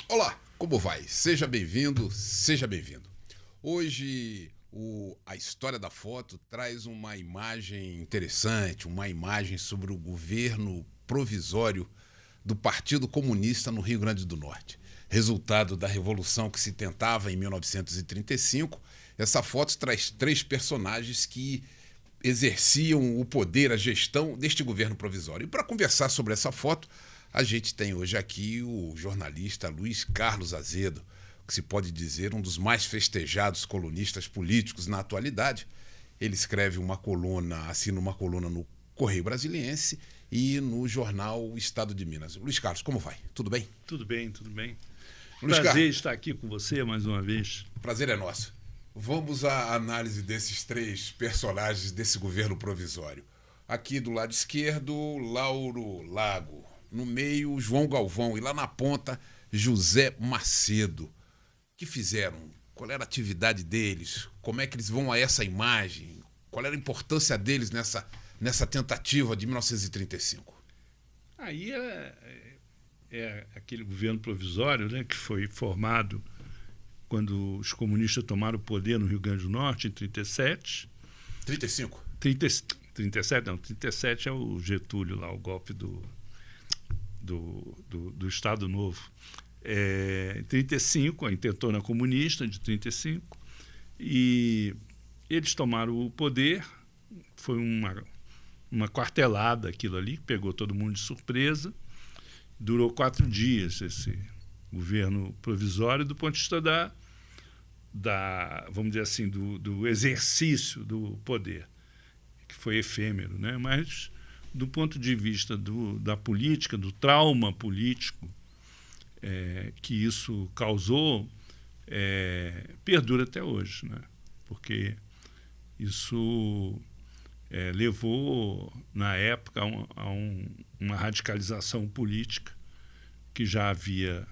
Olá, como vai? Seja bem-vindo, seja bem-vindo. Hoje a história da foto traz uma imagem interessante, uma imagem sobre o governo provisório do Partido Comunista no Rio Grande do Norte. Resultado da revolução que se tentava em 1935, essa foto traz 3 personagens que exerciam o poder, a gestão deste governo provisório. E para conversar sobre essa foto, a gente tem hoje aqui o jornalista Luiz Carlos Azedo, que se pode dizer um dos mais festejados colunistas políticos na atualidade. Ele escreve uma coluna, assina uma coluna no Correio Brasiliense e no jornal Estado de Minas. Luiz Carlos, como vai? Tudo bem? Tudo bem, tudo bem. Luiz Prazer Carlos, estar aqui com você mais uma vez. prazer é nosso. Vamos à análise desses 3 personagens desse governo provisório. Aqui do lado esquerdo, Lauro Lago. No meio, João Galvão. E lá na ponta, José Macedo. O que fizeram? Qual era a atividade deles? Como é que eles vão a essa imagem? Qual era a importância deles nessa tentativa de 1935? Aí é aquele governo provisório, né, que foi formado quando os comunistas tomaram o poder no Rio Grande do Norte, em 37. 35? 37 não, 37 é o Getúlio lá, o golpe do Estado Novo. Em 35, a intentona comunista de 35, e eles tomaram o poder. Foi uma quartelada aquilo ali, pegou todo mundo de surpresa. Durou 4 dias esse governo provisório, do ponto de vista vamos dizer assim, do exercício do poder, que foi efêmero, né? Mas do ponto de vista da política, do trauma político que isso causou, perdura até hoje, né? Porque isso levou, na época, a uma radicalização política que já havia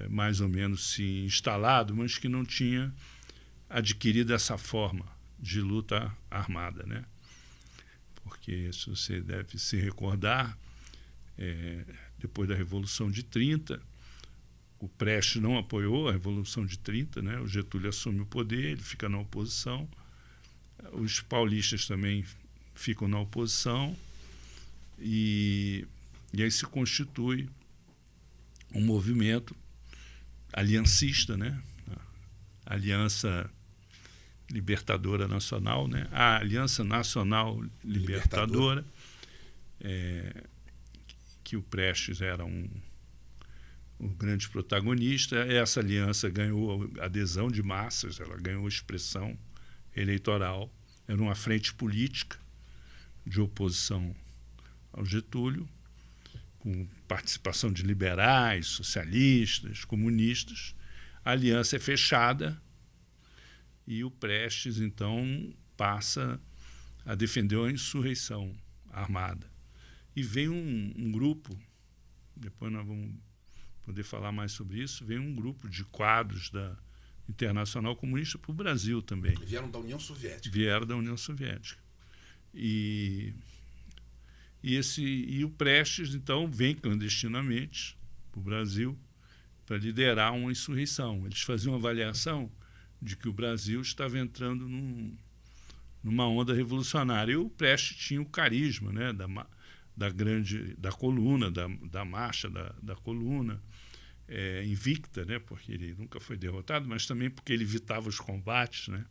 mais ou menos se instalado, mas que não tinha adquirido essa forma de luta armada, né? Porque, se você deve se recordar, depois da Revolução de 30, o Prestes não apoiou a Revolução de 30, né? O Getúlio assume o poder, ele fica na oposição, os paulistas também ficam na oposição, e aí se constitui um movimento aliancista, né? A Aliança Libertadora Nacional, né? A Aliança Nacional Libertadora, que o Prestes era um grande protagonista. Essa aliança ganhou adesão de massas, ela ganhou expressão eleitoral. Era uma frente política de oposição ao Getúlio, com participação de liberais, socialistas, comunistas. A aliança é fechada e o Prestes, então, passa a defender a insurreição armada. E vem um grupo, depois nós vamos poder falar mais sobre isso, vem um grupo de quadros da Internacional Comunista para o Brasil também. Vieram da União Soviética. Vieram da União Soviética. E o Prestes, então, vem clandestinamente para o Brasil para liderar uma insurreição. Eles faziam uma avaliação de que o Brasil estava entrando numa onda revolucionária. E o Prestes tinha o carisma, né, da coluna, da marcha da coluna, invicta, né, porque ele nunca foi derrotado, mas também porque ele evitava os combates, né,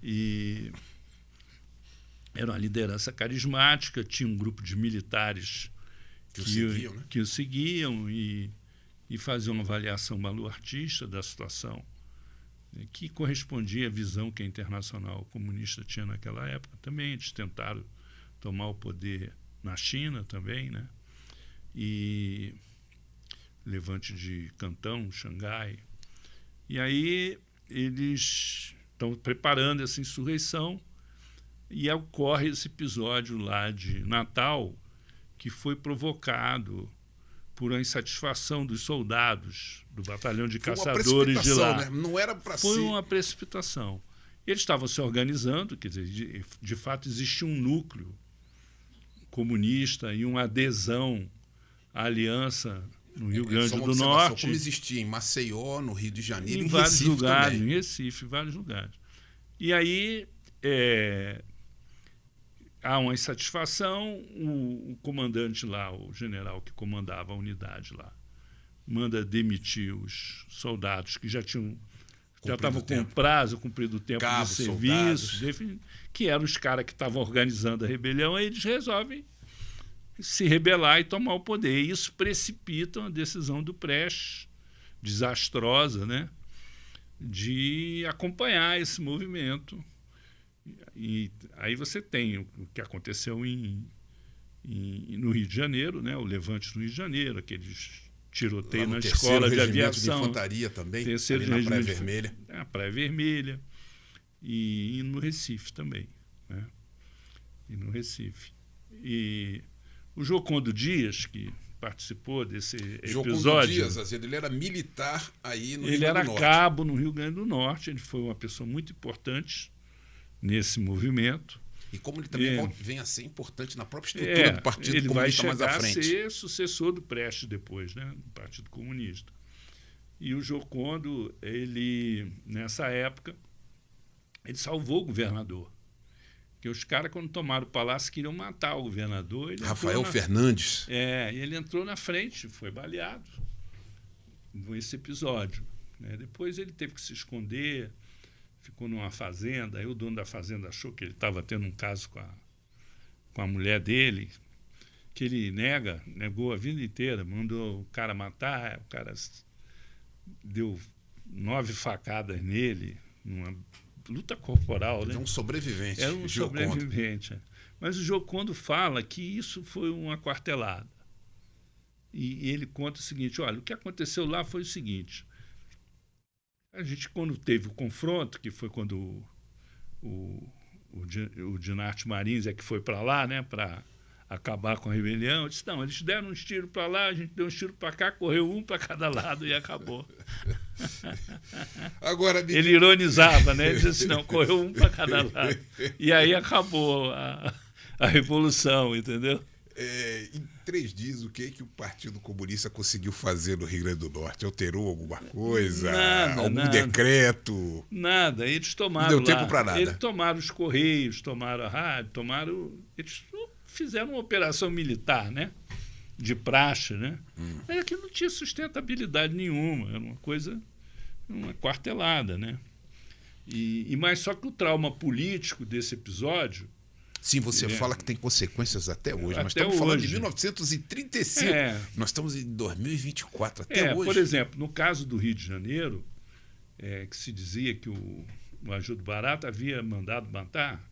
e era uma liderança carismática. Tinha um grupo de militares que o seguiam e faziam uma avaliação baluartista da situação, né, que correspondia à visão que a Internacional Comunista tinha naquela época. Também eles tentaram tomar o poder na China também, né? E levante de Cantão, Xangai. E aí eles estão preparando essa insurreição e ocorre esse episódio lá de Natal, que foi provocado por uma insatisfação dos soldados do batalhão de caçadores de lá. Né? Não era para ser. Foi uma precipitação. Eles estavam se organizando, quer dizer, de fato existia um núcleo comunista e uma adesão à aliança no Rio Grande do Norte. Como existia em Maceió, no Rio de Janeiro, em vários Recife lugares, também. em Recife, vários lugares. E aí há uma insatisfação, o comandante lá, o general que comandava a unidade lá, manda demitir os soldados que já estavam com prazo, cumprido o tempo de serviço, que eram os caras que estavam organizando a rebelião, aí eles resolvem se rebelar e tomar o poder. E isso precipita a decisão do Prestes, desastrosa, né, de acompanhar esse movimento. E aí você tem o que aconteceu no Rio de Janeiro, né, o levante no Rio de Janeiro, aqueles tiroteios na escola de aviação. De infantaria também, terceiro ali na Praia Vermelha. A Praia Vermelha. E no Recife também. Né? E no Recife. E o Jocondo Dias, que participou desse episódio... Jocondo Dias, Azedo, ele era militar aí no Rio Grande do Norte. Ele era cabo no Rio Grande do Norte, ele foi uma pessoa muito importante nesse movimento. E como ele também vem a ser importante na própria estrutura do Partido Comunista mais à frente. Ele vai chegar a ser sucessor do Prestes depois, né, do Partido Comunista. E o Jocondo, nessa época, ele salvou o governador. Porque os caras, quando tomaram o palácio, queriam matar o governador. Rafael Fernandes. E ele entrou na frente, foi baleado nesse episódio. Né? Depois ele teve que se esconder, ficou numa fazenda, aí o dono da fazenda achou que ele estava tendo um caso com a mulher dele, que ele negou a vida inteira, mandou o cara matar, o cara deu 9 facadas nele, numa luta corporal. Né? Era um sobrevivente. Era um sobrevivente. Mas o Jocondo fala que isso foi uma quartelada. E ele conta o seguinte, olha, o que aconteceu lá foi o seguinte... A gente, quando teve o confronto, que foi quando o Dinarte Marins que foi para lá, né, para acabar com a rebelião, eu disse, não, eles deram uns tiros para lá, a gente deu uns tiros para cá, correu um para cada lado e acabou. Agora, ele ironizava, né? Ele disse assim, não, correu um para cada lado. E aí acabou a revolução, entendeu? Em 3 dias, o que o Partido Comunista conseguiu fazer no Rio Grande do Norte? Alterou alguma coisa? Algum decreto? Nada. Eles tomaram. Não deu tempo para nada. Eles tomaram os Correios, tomaram a rádio, eles fizeram uma operação militar, né? De praxe, né? Mas que não tinha sustentabilidade nenhuma. Era uma coisa, uma quartelada, né? Mas só que o trauma político desse episódio. Sim, você fala que tem consequências até hoje. Nós estamos falando de 1935. Nós estamos em 2024, até hoje. Por exemplo, no caso do Rio de Janeiro, que se dizia que o Ajudo Barata havia mandado matar...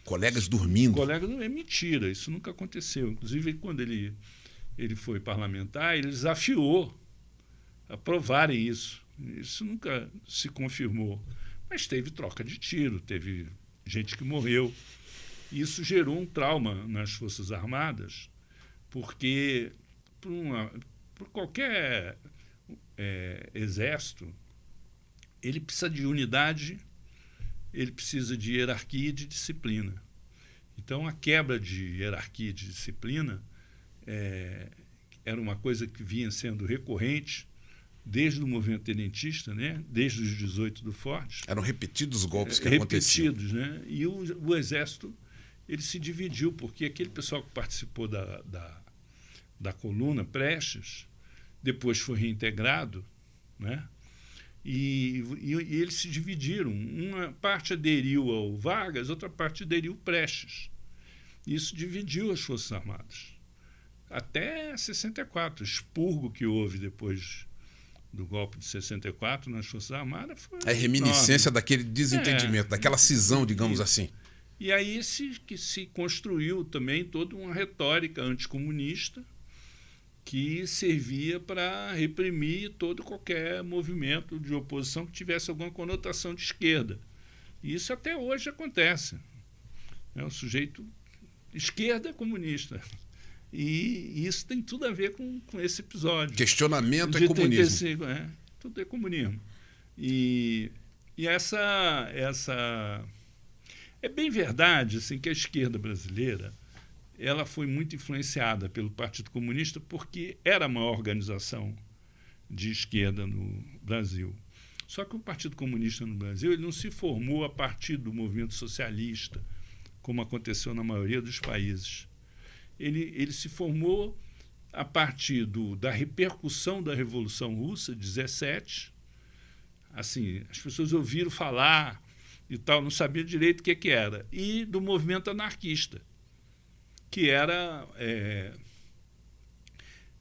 Colegas dormindo. É mentira, isso nunca aconteceu. Inclusive, quando ele foi parlamentar, ele desafiou a provarem isso. Isso nunca se confirmou. Mas teve troca de tiro, teve gente que morreu. Isso gerou um trauma nas Forças Armadas, porque por qualquer exército, ele precisa de unidade, ele precisa de hierarquia e de disciplina. Então, a quebra de hierarquia e de disciplina era uma coisa que vinha sendo recorrente desde o movimento tenentista, né? Desde os 18 do Fortes. Eram repetidos os golpes que aconteciam. Repetidos, né? E o exército... ele se dividiu, porque aquele pessoal que participou da coluna Prestes, depois foi reintegrado, né? E eles se dividiram. Uma parte aderiu ao Vargas, outra parte aderiu ao Prestes. Isso dividiu as Forças Armadas. Até 64, o expurgo que houve depois do golpe de 64 nas Forças Armadas foi a reminiscência daquele desentendimento, daquela cisão, digamos assim. E aí que se construiu também toda uma retórica anticomunista que servia para reprimir todo e qualquer movimento de oposição que tivesse alguma conotação de esquerda. E isso até hoje acontece. É um sujeito esquerda comunista. E isso tem tudo a ver com esse episódio. Questionamento é comunismo. 35, tudo é comunismo. E essa é bem verdade assim, que a esquerda brasileira ela foi muito influenciada pelo Partido Comunista porque era a maior organização de esquerda no Brasil. Só que o Partido Comunista no Brasil ele não se formou a partir do movimento socialista, como aconteceu na maioria dos países. Ele se formou a partir da repercussão da Revolução Russa, de 17. Assim, as pessoas ouviram falar e tal, não sabiam direito o que era. E do movimento anarquista, que era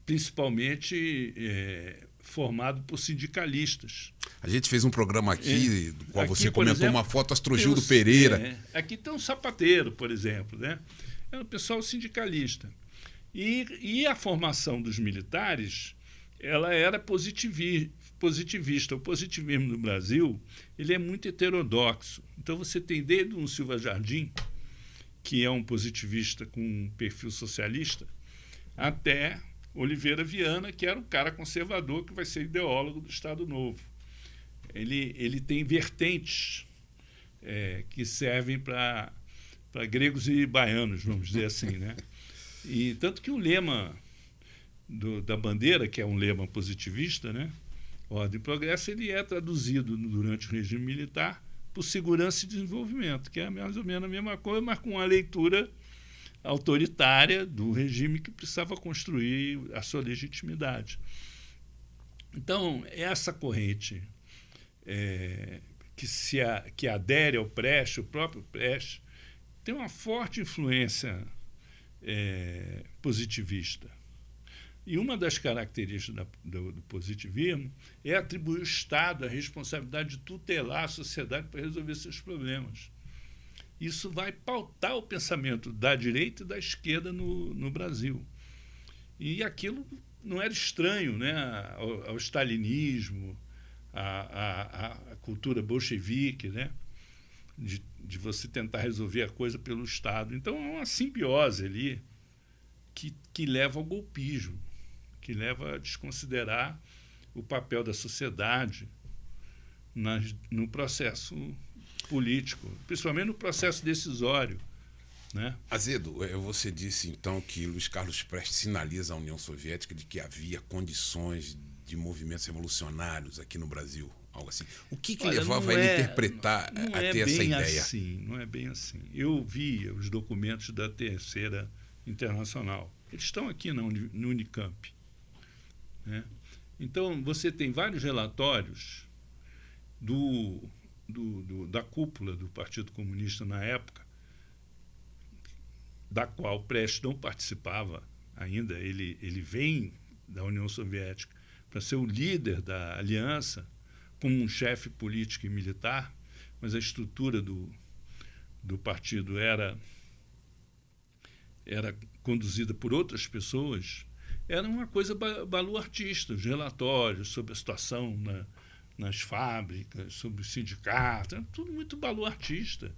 principalmente formado por sindicalistas. A gente fez um programa aqui, do qual você comentou exemplo, uma foto Astrogildo Pereira. Aqui tem um sapateiro, por exemplo, né? É um pessoal sindicalista. E a formação dos militares ela era positivista. O positivismo no Brasil ele é muito heterodoxo. Então, você tem desde um Silva Jardim, que é um positivista com um perfil socialista, até Oliveira Viana, que era um cara conservador que vai ser ideólogo do Estado Novo. Ele tem vertentes que servem para gregos e baianos, vamos dizer assim, né? E tanto que o lema da bandeira, que é um lema positivista, né? Ordem e Progresso, ele é traduzido durante o regime militar por segurança e desenvolvimento, que é mais ou menos a mesma coisa, mas com uma leitura autoritária do regime que precisava construir a sua legitimidade. Então, essa corrente que adere ao Prestes, o próprio Prestes, tem uma forte influência positivista. E uma das características do positivismo é atribuir ao Estado a responsabilidade de tutelar a sociedade para resolver seus problemas. Isso vai pautar o pensamento da direita e da esquerda no Brasil. E aquilo não era estranho, né, ao stalinismo, à cultura bolchevique, né, de você tentar resolver a coisa pelo Estado. Então, é uma simbiose ali que leva ao golpismo, que leva a desconsiderar o papel da sociedade no processo político, principalmente no processo decisório, né? Azedo, você disse então que Luiz Carlos Prestes sinaliza à União Soviética de que havia condições de movimentos revolucionários aqui no Brasil, algo assim. O que levava ele a interpretar, a ter essa ideia? Não é bem assim. Eu vi os documentos da Terceira Internacional. Eles estão aqui no Unicamp, né? Então, você tem vários relatórios da cúpula do Partido Comunista na época, da qual Prestes não participava ainda. Ele vem da União Soviética para ser o líder da aliança, como um chefe político e militar, mas a estrutura do partido era conduzida por outras pessoas. Era uma coisa baluartista, os relatórios sobre a situação nas fábricas, sobre os sindicatos, era tudo muito baluartista,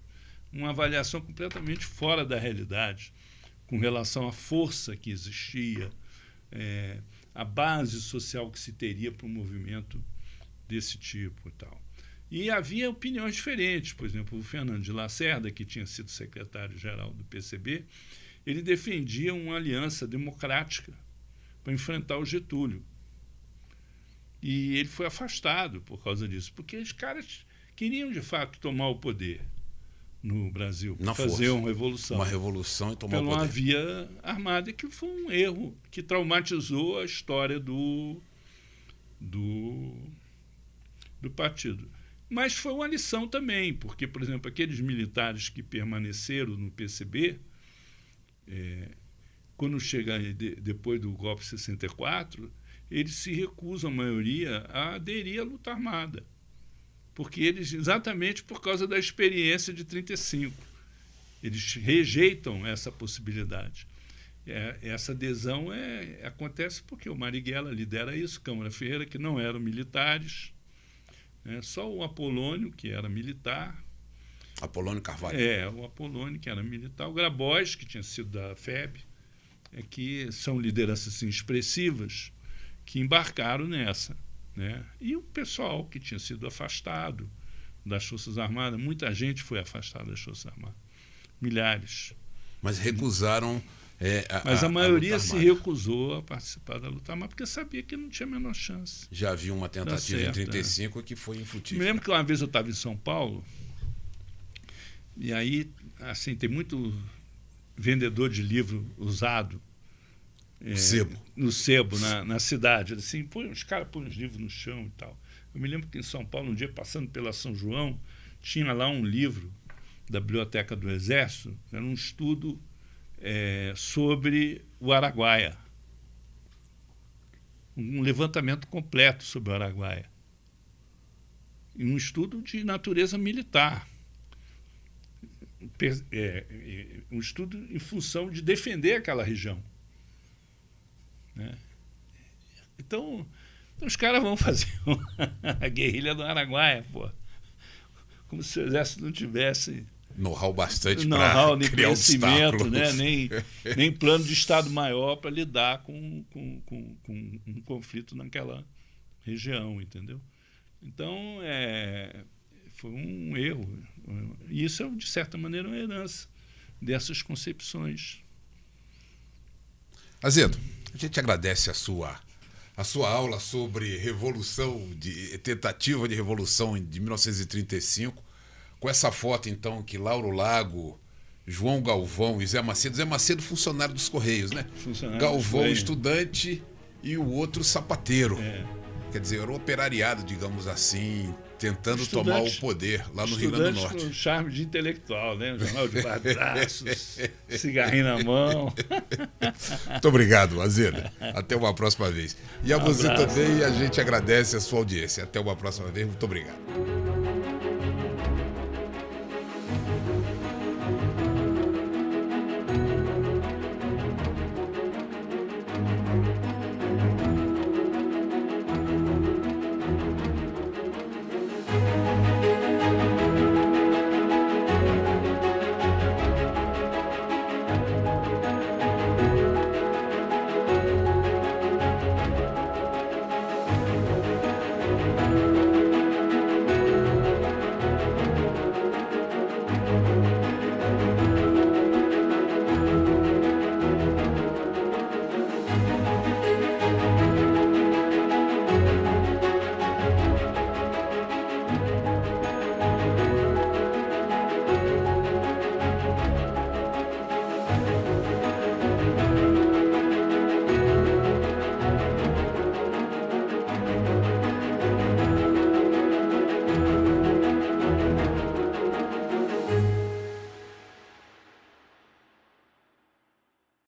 uma avaliação completamente fora da realidade, com relação à força que existia, a base social que se teria para um movimento desse tipo e tal. E havia opiniões diferentes. Por exemplo, o Fernando de Lacerda, que tinha sido secretário-geral do PCB, ele defendia uma aliança democrática para enfrentar o Getúlio. E ele foi afastado por causa disso, porque os caras queriam, de fato, tomar o poder no Brasil, fazer uma revolução. Uma revolução e tomar o poder. Pela via armada, que foi um erro que traumatizou a história do partido. Mas foi uma lição também, porque, por exemplo, aqueles militares que permaneceram no PCB, quando chega depois do golpe de 64, eles se recusam, a maioria, a aderir à luta armada. Porque eles, exatamente por causa da experiência de 35, eles rejeitam essa possibilidade. essa adesão acontece porque o Marighella lidera isso, Câmara Ferreira, que não eram militares, né? Só o Apolônio, que era militar. Apolônio Carvalho. O Apolônio, que era militar. O Grabois, que tinha sido da FEB, que são lideranças assim, expressivas, que embarcaram nessa, né? E o pessoal que tinha sido afastado das Forças Armadas, muita gente foi afastada das Forças Armadas, milhares. Mas recusaram... Mas a maioria se recusou a participar da luta armada porque sabia que não tinha a menor chance. Já havia uma tentativa em 1935 que foi infrutífera. Me lembro que uma vez eu estava em São Paulo e aí assim, tem muito vendedor de livro usado no sebo, na cidade. Assim, os caras põem os livros no chão e tal. Eu me lembro que em São Paulo, um dia passando pela São João, tinha lá um livro da Biblioteca do Exército, era um estudo sobre o Araguaia. Um levantamento completo sobre o Araguaia. E um estudo de natureza militar. Um estudo em função de defender aquela região. Né? Então, os caras vão fazer a guerrilha do Araguaia, pô. Como se o exército não tivesse know-how bastante para criar conhecimento, né? nem plano de Estado-Maior para lidar com um conflito naquela região, entendeu? Então, foi um erro. E isso é, de certa maneira, uma herança dessas concepções. Azedo, a gente agradece a sua aula sobre tentativa de revolução de 1935, com essa foto, então, que Lauro Lago, João Galvão e Zé Macedo, funcionário dos Correios, né? Galvão, estudante, e o outro sapateiro. Quer dizer, era um operariado, digamos assim, tentando tomar o poder lá no Rio Grande do Norte. Com charme de intelectual, né? Um jornal de braços, cigarrinho na mão. Muito obrigado, Azedo. Até uma próxima vez. E a você também, a gente agradece a sua audiência. Até uma próxima vez. Muito obrigado.